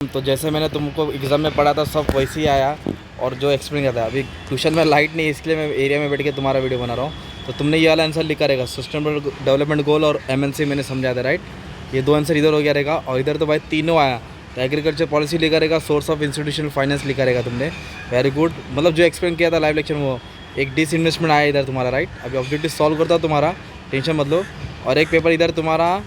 तो जैसे मैंने तुमको एग्ज़ाम में पढ़ा था सब वैसे ही आया और जो एक्सप्लेन किया था। अभी ट्यूशन में लाइट नहीं है इसलिए मैं एरिया में बैठ के तुम्हारा वीडियो बना रहा हूँ। तो तुमने ये वाला आंसर लिखा रहेगा, सस्टेनेबल डेवलपमेंट गोल और एमएनसी मैंने समझाया था, राइट। ये दो आंसर इधर हो गया रहेगा और इधर तो भाई तीनों आया। तो एग्रीकल्चर पॉलिसी लिखा रहेगा, सोर्स ऑफ इंस्टीट्यूशनल फाइनेंस लिखा रहेगा तुमने। वेरी गुड, मतलब जो एक्सप्लेन किया था लाइव लेक्चर में वो एक डिसइन्वेस्टमेंट आया इधर तुम्हारा, राइट। अभी ऑब्जेक्टिव सॉल्व करता हूँ तुम्हारा, टेंशन मत लो। और एक पेपर इधर तुम्हारा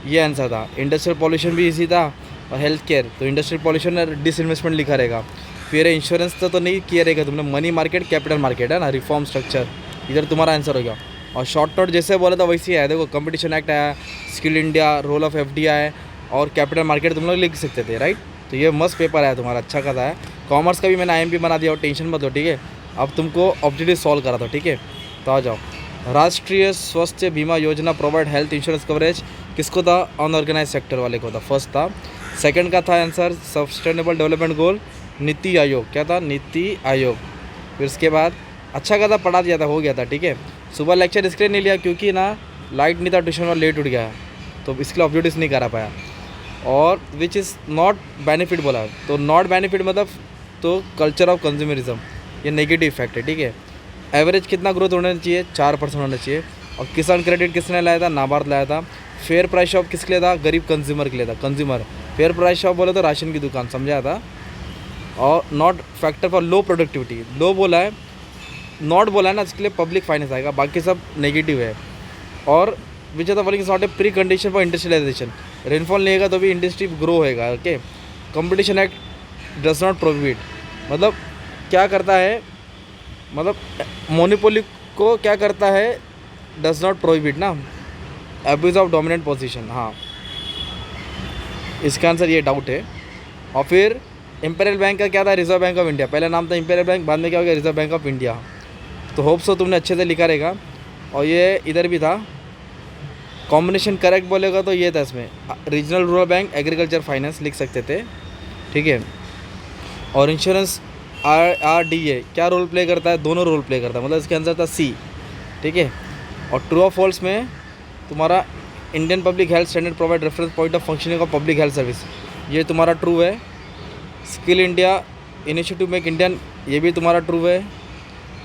ये आंसर था, इंडस्ट्रियल पॉल्यूशन भी इसी था और हेल्थ केयर। तो इंडस्ट्रियल पॉल्यूशन और डिसइन्वेस्टमेंट लिखा रहेगा। फिर इंश्योरेंस तो नहीं किया रहेगा तुमने, मनी मार्केट कैपिटल मार्केट है ना, रिफॉर्म स्ट्रक्चर, इधर तुम्हारा आंसर हो गया। और शॉर्ट नोट जैसे बोला था वैसे ही आया, देखो कंपटीशन एक्ट आया, skill India, role of FDI और कैपिटल मार्केट तुम लोग लिख सकते थे, राइट। तो ये मस्त पेपर आया तुम्हारा, अच्छा खासा है। कॉमर्स का भी मैंने आईएमपी बना दिया और टेंशन मत लो, ठीक है। अब तुमको ऑब्जेक्टिव सॉल्व करा था, ठीक है। तो आ जाओ। राष्ट्रीय स्वास्थ्य बीमा योजना प्रोवाइड हेल्थ इंश्योरेंस कवरेज किसको था? अनऑर्गेनाइज सेक्टर वाले को था, फर्स्ट था। सेकंड का था answer sustainable development goal, NITI Aayog, क्या था? नीति आयोग। फिर उसके बाद अच्छा खासा पढ़ा दिया था, हो गया था, ठीक है। सुबह लेक्चर इसलिए नहीं लिया क्योंकि ना लाइट नहीं था, ट्यूशन में लेट उठ गया तो इसके लिए ऑब्जेक्टिव नहीं करा पाया। और विच इज़ नॉट बेनिफिट बोला, तो नॉट बेनिफिट मतलब तो कल्चर ऑफ कंज्यूमरिज्म, ये नेगेटिव इफेक्ट है, ठीक है। एवरेज कितना ग्रोथ होना चाहिए? 4% होना चाहिए। और किसान क्रेडिट किसने लाया था? नाबार्ड लाया था। फेयर प्राइस शॉप किसके लिए था? गरीब कंज्यूमर के लिए था, कंज्यूमर। फेयर प्राइस शॉप बोले तो राशन की दुकान, समझाया था। और not factor for low productivity, low बोला है, नॉट बोला है ना, इसके लिए पब्लिक फाइनेंस आएगा, बाकी सब नेगेटिव है। और which are the following not a precondition for industrialisation, rainfall नहीं होगा तो भी इंडस्ट्री ग्रो होएगा, okay. Competition act does not prohibit, मतलब क्या करता है, मतलब मोनोपोली को क्या करता है? डज नॉट प्रोहिबिट ना, एब्यूज ऑफ डोमिनेंट पोजीशन, हाँ इसका आंसर ये डाउट है। और फिर इंपीरियल बैंक का क्या था? रिजर्व बैंक ऑफ इंडिया, पहला नाम था इंपीरियल बैंक, बाद में क्या हो गया? Reserve bank of India. तो होप सो तुमने अच्छे से लिखा रहेगा। और ये इधर भी था, कॉम्बिनेशन करेक्ट बोलेगा तो ये था इसमें, regional rural bank agriculture finance लिख सकते थे, ठीक है। और इंश्योरेंस RDA क्या रोल प्ले करता है? दोनों रोल प्ले करता है, मतलब इसके आंसर था C, ठीक है। और ट्रू ऑफ फॉल्स में तुम्हारा Indian public health standard provide reference point of functioning of public health service, ये तुम्हारा ट्रू है। Skill India initiative make Indian, ये भी तुम्हारा ट्रू है।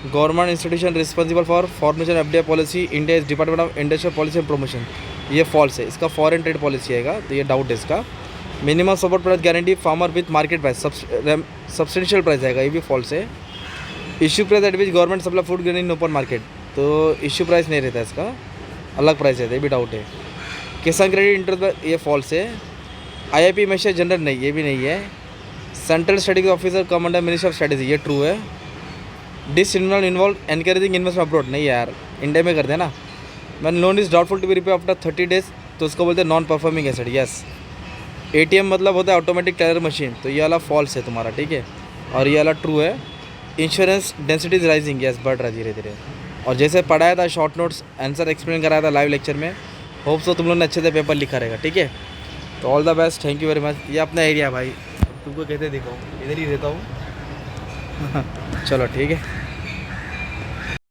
Government institution responsible for formation FDI policy, India is department of industrial policy and promotion, ये false है, इसका फॉरेन ट्रेड पॉलिसी आएगा, तो ये डाउट है इसका। Minimum support price guarantee farmer with market price, substantial price आएगा, ये भी फॉल्स है। Issue price at which government supply food grain in open market, तो इश्यू प्राइस नहीं रहता इसका, अलग प्राइस रहता है, ये भी डाउट है। किसान क्रेडिट इंटरेस्ट, ये फॉल्स है। IIP मैशर जनरल नहीं, ये भी नहीं है। Central strategic officer come under ministry of strategy, ये ट्रू है। Disinvolve involve encouraging investment abroad, नहीं यार, इंडिया में करते हैं ना। Man loan is doubtful to be repay after 30 days, तो उसको बोलते हैं non performing asset, yes. ATM मतलब होता है ऑटोमेटिक टेलर मशीन, तो ये वाला फॉल्स है तुम्हारा, ठीक है। और ये वाला ट्रू है। Insurance density is rising, yes, बढ़ रहा है धीरे धीरे। और जैसे पढ़ाया था शॉर्ट नोट्स आंसर एक्सप्लेन कराया था लाइव लेक्चर में, होप सो तुम लोगों ने अच्छे से पेपर लिखा रहेगा, ठीक है। तो all the best, thank you very much. ये अपना एरिया भाई, तुमको कहते देखो, इधर ही रहता हूँ। चलो ठीक है।